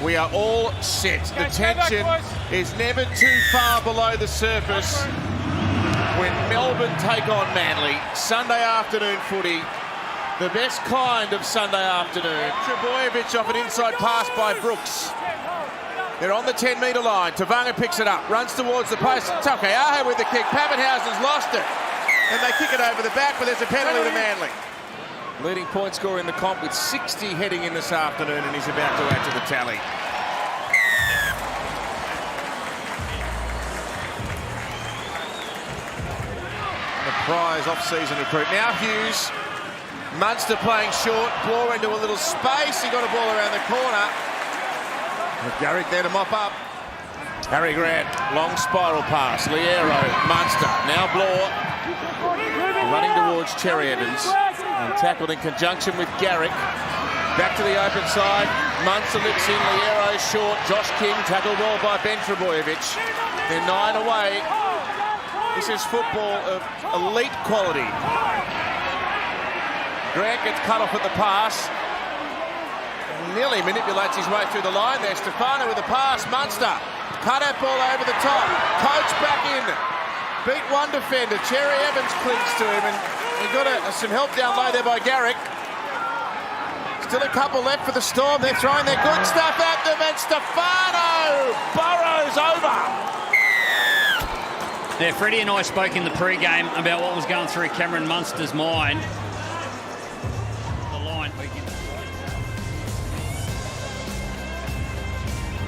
We are all set. The tension is never too far below the surface when Melbourne take on Manly. Sunday afternoon footy, the best kind of Sunday afternoon. Trebojevic off an inside pass by Brooks. They're on the 10-metre line. Tavanga picks it up, runs towards the post. Taukeiaho with the kick. Pappenhausen's lost it. And they kick it over the back, but there's a penalty to Manly. Leading point scorer in the comp with 60 heading in this afternoon, and he's about to add to the tally. The prize off-season recruit. Now Hughes. Munster playing short. Bloor into a little space. He got a ball around the corner. With Garrick there to mop up. Harry Grant, long spiral pass. Liero, Munster. Now Bloor running towards Cherry Evans. And tackled in conjunction with Garrick. Back to the open side. Munster lifts in. Liero short. Josh King tackled well by Ben Trebojevic. They're 9 away. This is football of elite quality. Grant gets cut off at the pass. Nearly manipulates his way through the line there. Stefano with the pass. Munster. Cut that ball over the top. Coach back in. Beat one defender. Cherry Evans clings to him, and he got some help down low there by Garrick. Still a couple left for the Storm. They're throwing their good stuff at them, and Stefano burrows over. Yeah, Freddie and I spoke in the pre-game about what was going through Cameron Munster's mind. The line.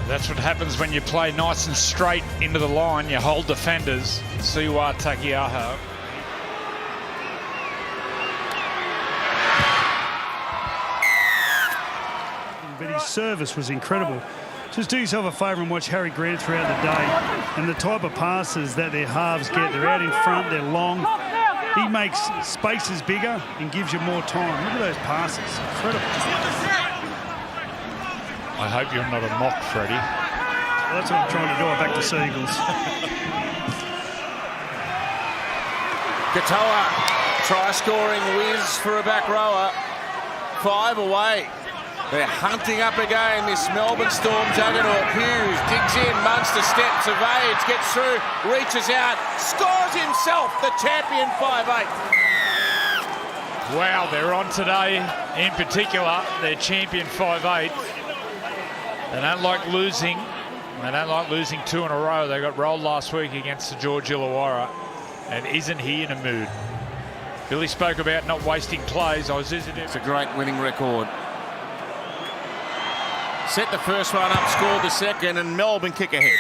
That's what happens when you play nice and straight into the line. You hold defenders. Siwa Taukeiaho. But his service was incredible. Just do yourself a favour and watch Harry Grant throughout the day. And the type of passes that their halves get. They're out in front, they're long. He makes spaces bigger and gives you more time. Look at those passes. Incredible. I hope you're not a mock, Freddie. Well, that's what I'm trying to do. I back the Seagulls. Katoa, try-scoring whiz for a back rower. 5 away. They're hunting up again, this Melbourne Storm juggernaut. Hughes digs in, Munster steps, evades, gets through, reaches out, scores himself, the champion 5'8". Wow, they're on today in particular. They're champion 5'8". They don't like losing. They don't like losing 2 in a row. They got rolled last week against the George Illawarra. And isn't he in a mood? Billy spoke about not wasting plays. I was visiting. It's a great winning record. Set the first one up, scored the second, and Melbourne kick ahead.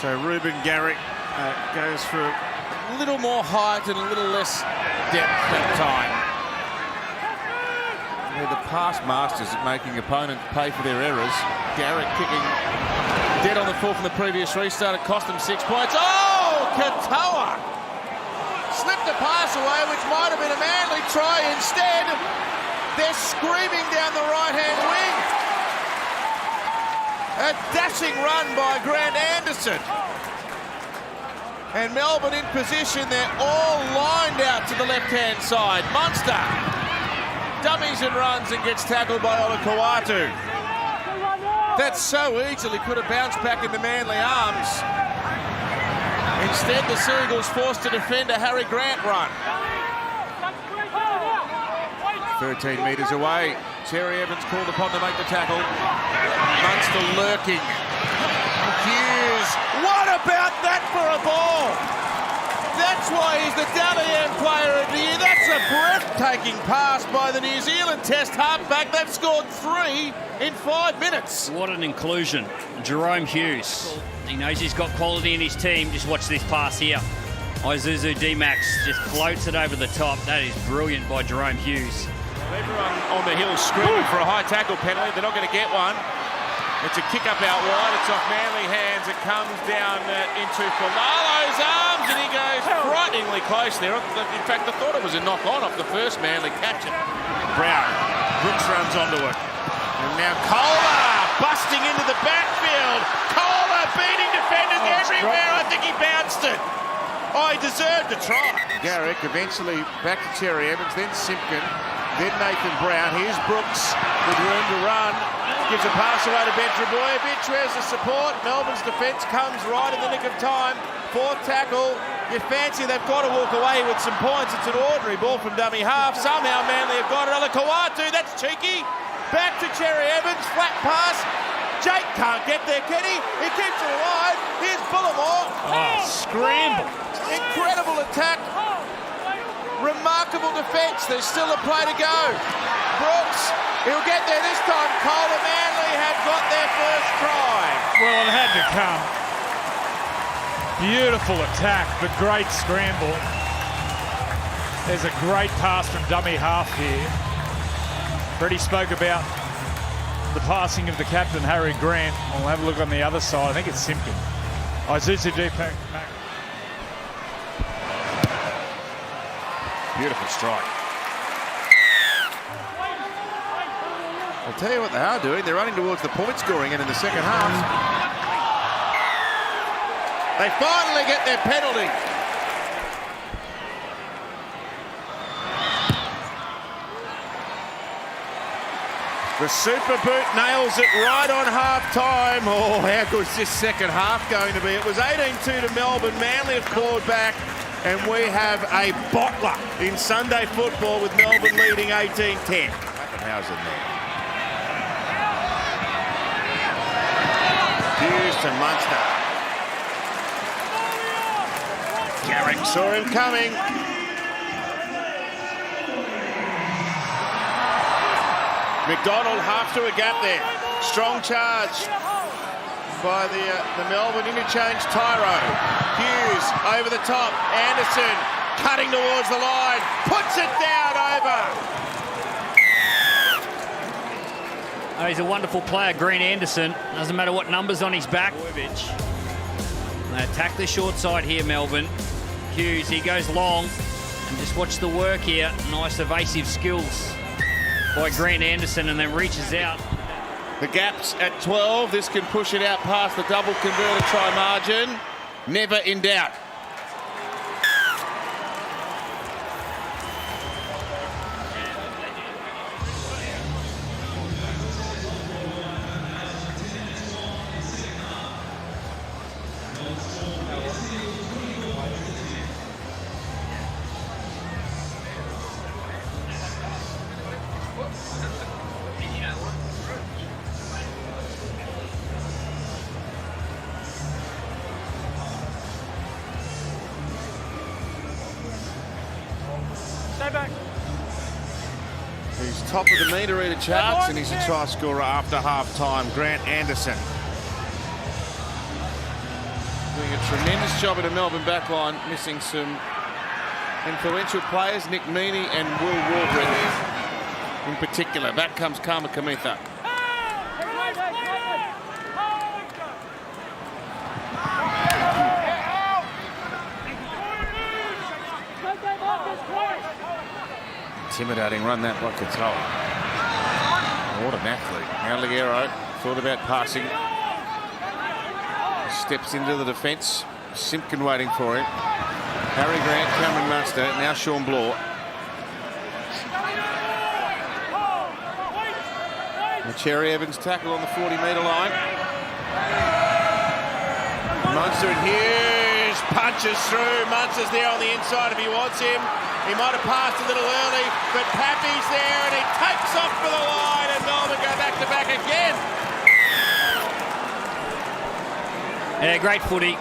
So Ruben Garrick goes for a little more height and a little less depth that time. They're the past masters at making opponents pay for their errors. Garrick kicking dead on the full from the previous restart. It cost them 6 points. Oh, Katoa slipped a pass away, which might have been a Manly try. Instead, they're screaming down the right-hand wing. A dashing run by Grant Anderson. And Melbourne in position. They're all lined out to the left-hand side. Munster dummies and runs and gets tackled by Olakau'atu. That so easily could have bounced back into Manly arms. Instead, the Seagulls forced to defend a Harry Grant run. 13 metres away. Cherry Evans called upon to make the tackle. Munster lurking. Hughes, what about that for a ball? That's why he's the Dally M Player of the Year. That's a breathtaking pass by the New Zealand Test halfback. They've scored 3 in 5 minutes. What an inclusion. Jerome Hughes. He knows he's got quality in his team. Just watch this pass here. Isuzu D-Max just floats it over the top. That is brilliant by Jerome Hughes. Everyone on the hill screaming for a high tackle penalty. They're not going to get one. It's a kick up out wide. It's off Manly hands. It comes down into Falalo's arms, and he goes frighteningly close there. In fact, I thought it was a knock on off the first Manly catch. Brown. Brooks runs onto it. And now Kohler busting into the backfield. Kohler beating defenders everywhere. I think he bounced it. Oh, he deserved a try. Garrick eventually back to Cherry Evans, then Simpkin, then Nathan Brown. Here's Brooks with room to run. Gives a pass away to Ben Trebojevic. Where's the support? Melbourne's defence comes right in the nick of time. Fourth tackle. You fancy they've got to walk away with some points. It's an ordinary ball from dummy half. Somehow Manly have got it. Another Kawatu. That's cheeky. Back to Cherry Evans. Flat pass. Jake can't get there, can he? He keeps it alive. Here's Bullimore. Oh, scramble. Incredible attack. Remarkable defence. There's still a play to go. Brooks, he'll get there this time. Cole and Manly have got their first try. Well, it had to come. Beautiful attack, but great scramble. There's a great pass from dummy half here. Freddie spoke about the passing of the captain, Harry Grant. We'll have a look on the other side. I think it's Simpkin. Isuzu D-Max. Beautiful strike. I'll tell you what they are doing. They're running towards the point scoring end in the second half. They finally get their penalty. The super boot nails it right on half-time. Oh, how good's this second half going to be? It was 18-2 to Melbourne. Manly have clawed back, and we have a bottler in Sunday football with Melbourne leading 18-10. How's in there? Hughes to Munster. Garrick saw him coming. McDonald half to a gap there. Strong charge by the Melbourne interchange. Tyro. Hughes over the top. Anderson cutting towards the line. Puts it down over. Oh, he's a wonderful player, Green Anderson. Doesn't matter what number's on his back. They attack the short side here, Melbourne. Hughes, he goes long. And just watch the work here. Nice evasive skills by Green Anderson, and then reaches out. The gap's at 12. This can push it out past the double converter try margin. Never in doubt. He's top of the meter reader charts, and he's a try scorer after half-time. Grant Anderson doing a tremendous job in the Melbourne backline, missing some influential players, Nick Meaney and Will Warbrick in particular. Back comes Kama Kamitha. Intimidating run that by Katoa. What an athlete. Now Liero thought about passing. Steps into the defence. Simpkin waiting for him. Harry Grant, Cameron Munster, now Sean Bloor. And Cherry Evans tackle on the 40-metre line. Munster and Hughes punches through. Munster's there on the inside if he wants him. He might have passed a little early, but Pappy's there and he takes off for the line, and Melbourne go back-to-back again. Yeah, great footy.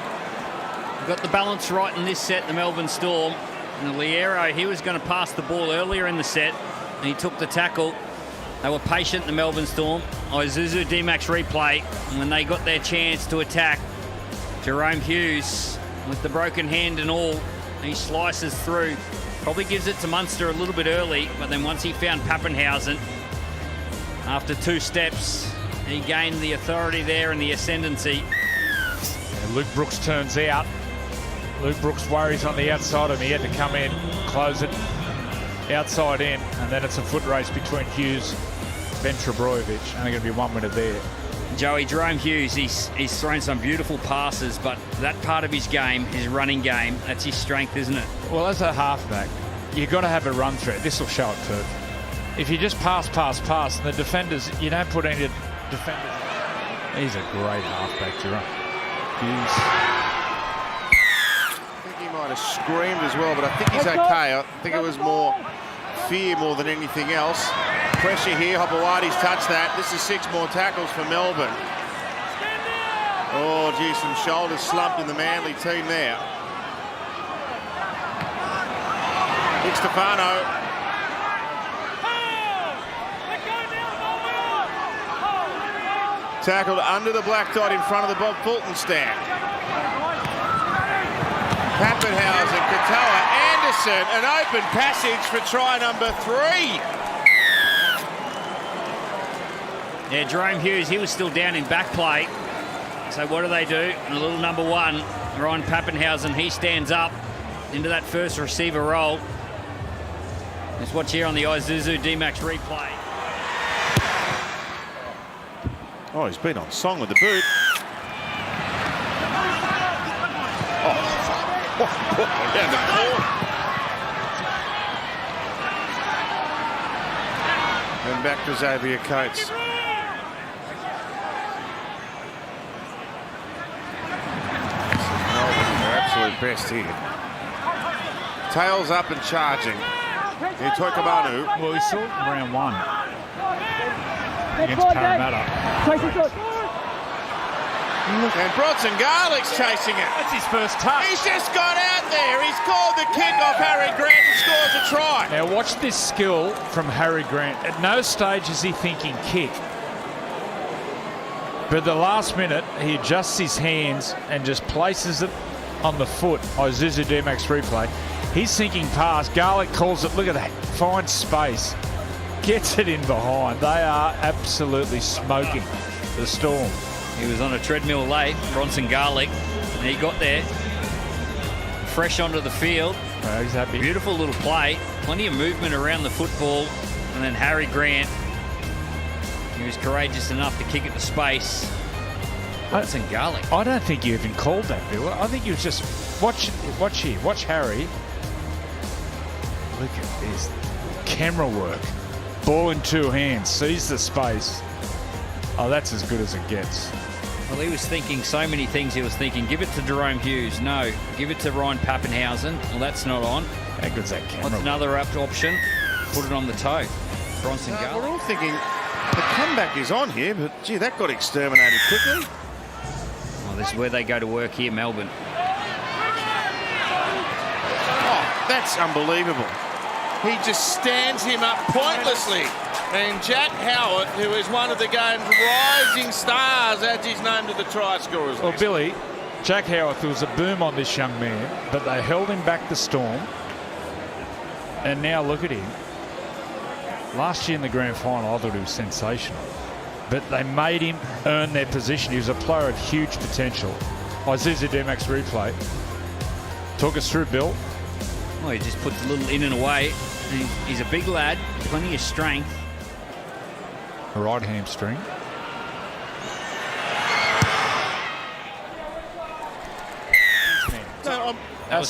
Got the balance right in this set, the Melbourne Storm. And Liero, he was going to pass the ball earlier in the set, and he took the tackle. They were patient, the Melbourne Storm. Isuzu D-Max replay, and when they got their chance to attack, Jerome Hughes, with the broken hand and all, He slices through. Probably gives it to Munster a little bit early, but then once he found Pappenhausen, after 2 steps, he gained the authority there and the ascendancy. And Luke Brooks turns out. Luke Brooks worries on the outside of him. He had to come in, close it outside in, and then it's a foot race between Hughes, Ben Trebojevic. Only going to be one winner there. Joey, Jerome Hughes, he's thrown some beautiful passes, but that part of his game, his running game, that's his strength, isn't it? Well, as a halfback, you've got to have a run through it. This will show it perfect. If you just pass, and the defenders, you don't put any defenders. He's a great halfback, Jerome Hughes. I think he might have screamed as well, but I think he's okay. I think it was more fear more than anything else. Pressure here, Hopewadi's touched that. This is 6 more tackles for Melbourne. Oh, gee, some shoulders slumped in the Manly team there. Nick Stefano. Tackled under the black dot in front of the Bob Fulton stand. Pappenhausen, Katoa, Anderson, an open passage for try number 3. Yeah, Jerome Hughes, he was still down in back play. So what do? And a little number 1, Ryan Pappenhausen, he stands up into that first receiver role. Let's watch here on the Isuzu D-Max replay. Oh, he's been on song with the boot. Down the corner. And back to Xavier Coates. Their absolute best here. Tails up and charging. Here, Toikamanu. Well, we saw it in round 1 against Parramatta. And Bronson Garlick's chasing it. That's his first touch. He's just got out there. He's called the kick off Harry Grant and scores a try. Now watch this skill from Harry Grant. At no stage is he thinking kick. But at the last minute, he adjusts his hands and just places it on the foot. Isuzu D-Max replay. He's thinking pass. Garlick calls it. Look at that. Finds space. Gets it in behind. They are absolutely smoking the Storm. He was on a treadmill late, Bronson Garlick, and he got there. Fresh onto the field. Oh, he's happy. Beautiful little play. Plenty of movement around the football. And then Harry Grant, he was courageous enough to kick it to space. Bronson Garlick. I don't think you even called that, Bill. I think you was just... Watch here. Watch Harry. Look at this. Camera work. Ball in 2 hands. Sees the space. Oh, that's as good as it gets. Well, he was thinking so many things. He was thinking, give it to Jerome Hughes. No. Give it to Ryan Pappenhausen. Well, that's not on. How good's that camera? What's another option? Put it on the toe. Bronson Garlick. We're all thinking the comeback is on here, but gee, that got exterminated quickly. Oh, this is where they go to work here, Melbourne. Oh, that's unbelievable. He just stands him up pointlessly. And Jack Howard, who is one of the game's rising stars, adds his name to the try scorers list. Well, Billy, Jack Howard, there was a boom on this young man, but they held him back the Storm. And now look at him. Last year in the grand final, I thought he was sensational. But they made him earn their position. He was a player of huge potential. Isuzu D-Max replay. Talk us through, Bill. Well, he just puts a little in and away. He's a big lad, plenty of strength. Right hamstring. No, That was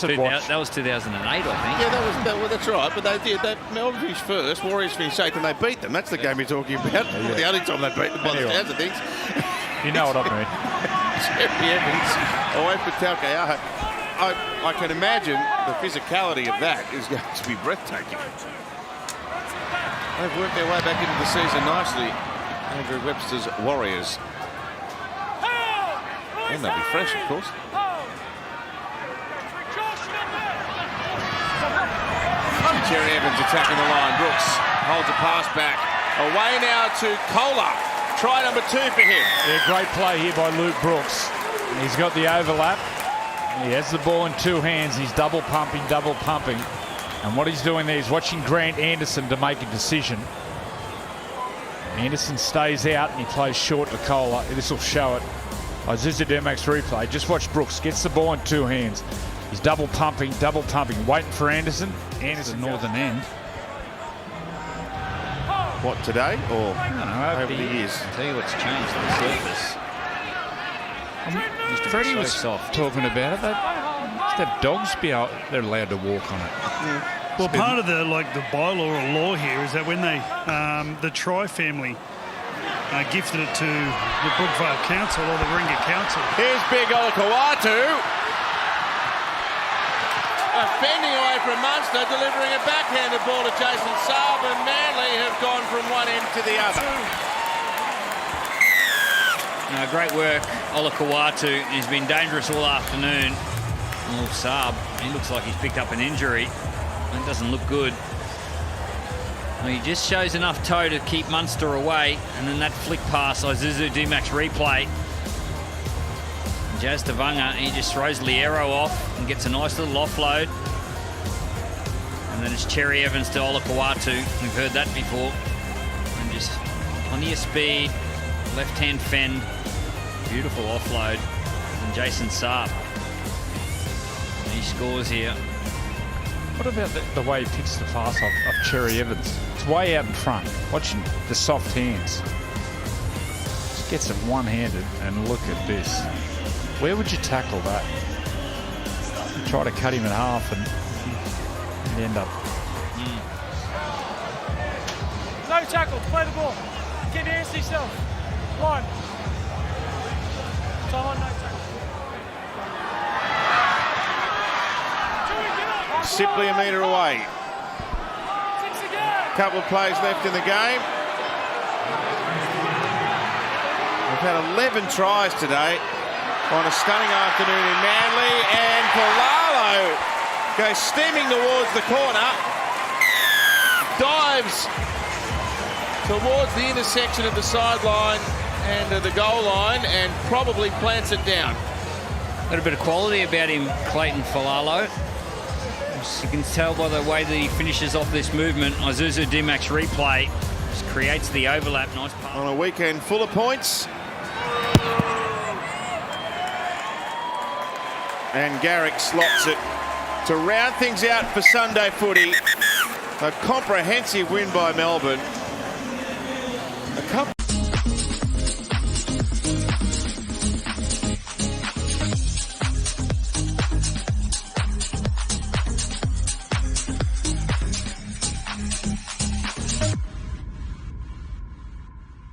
2008, I think. yeah, that's right. But they did that. Melbourne finished first, Warriors finished 8th, and they beat them. That's the game you're talking about. Yeah. The only time they beat them by the sounds of things. You know what I mean. Jerry Evans away for Talkeaho. I can imagine the physicality of that is going to be breathtaking. They've worked their way back into the season nicely. Andrew Webster's Warriors. And they'll be fresh, of course. Jerry Evans attacking the line. Brooks holds a pass back. Away now to Kohler. Try number 2 for him. Yeah, great play here by Luke Brooks. He's got the overlap. He has the ball in two hands. He's double pumping. And what he's doing there is watching Grant Anderson to make a decision. Anderson stays out and he plays short to Kohler. This will show it. Isuzu D-Max replay. Just watch Brooks. Gets the ball in two hands. He's double pumping, waiting for Anderson. Anderson northern end. What, today or over the years? I'll tell you what's changed on the surface. Freddie was soft. talking about it. They just have dogs they're allowed to walk on it. Yeah. Well, part of the bylaw or law here is that when the Tri family gifted it to the Brookvale Council or the Warringah Council. Here's big Olakau'atu. Fending away from Munster, delivering a backhanded ball to Jason Saab, and Manly have gone from one end to the other. Great work, Olakau'atu. He's been dangerous all afternoon. Oh, Saab, he looks like he's picked up an injury. It doesn't look good. Well, he just shows enough toe to keep Munster away, and then that flick pass, Isuzu D-Max replay. Jazz Tavanga, he just throws Liero off and gets a nice little offload. And then it's Cherry Evans to Olakau'atu. We've heard that before. And just plenty of speed, left-hand fend, beautiful offload. And Jason Saab, he scores here. What about the way he picks the pass off of Cherry Evans? It's way out in front. Watching the soft hands. Just gets it one-handed, and look at this. Where would you tackle that? You try to cut him in half and end up. No tackle, play the ball. Keep your hands to yourself. Line. Time on, no tackle. Simply a metre away. Couple of plays left in the game. We've had 11 tries today on a stunning afternoon in Manly, and Polalo goes steaming towards the corner, dives towards the intersection of the sideline and the goal line, and probably plants it down. Got a bit of quality about him, Clayton Falalo. As you can tell by the way that he finishes off this movement, Isuzu D-Max replay just creates the overlap. Nice pass. On a weekend full of points. And Garrick slots it to round things out for Sunday footy. A comprehensive win by Melbourne.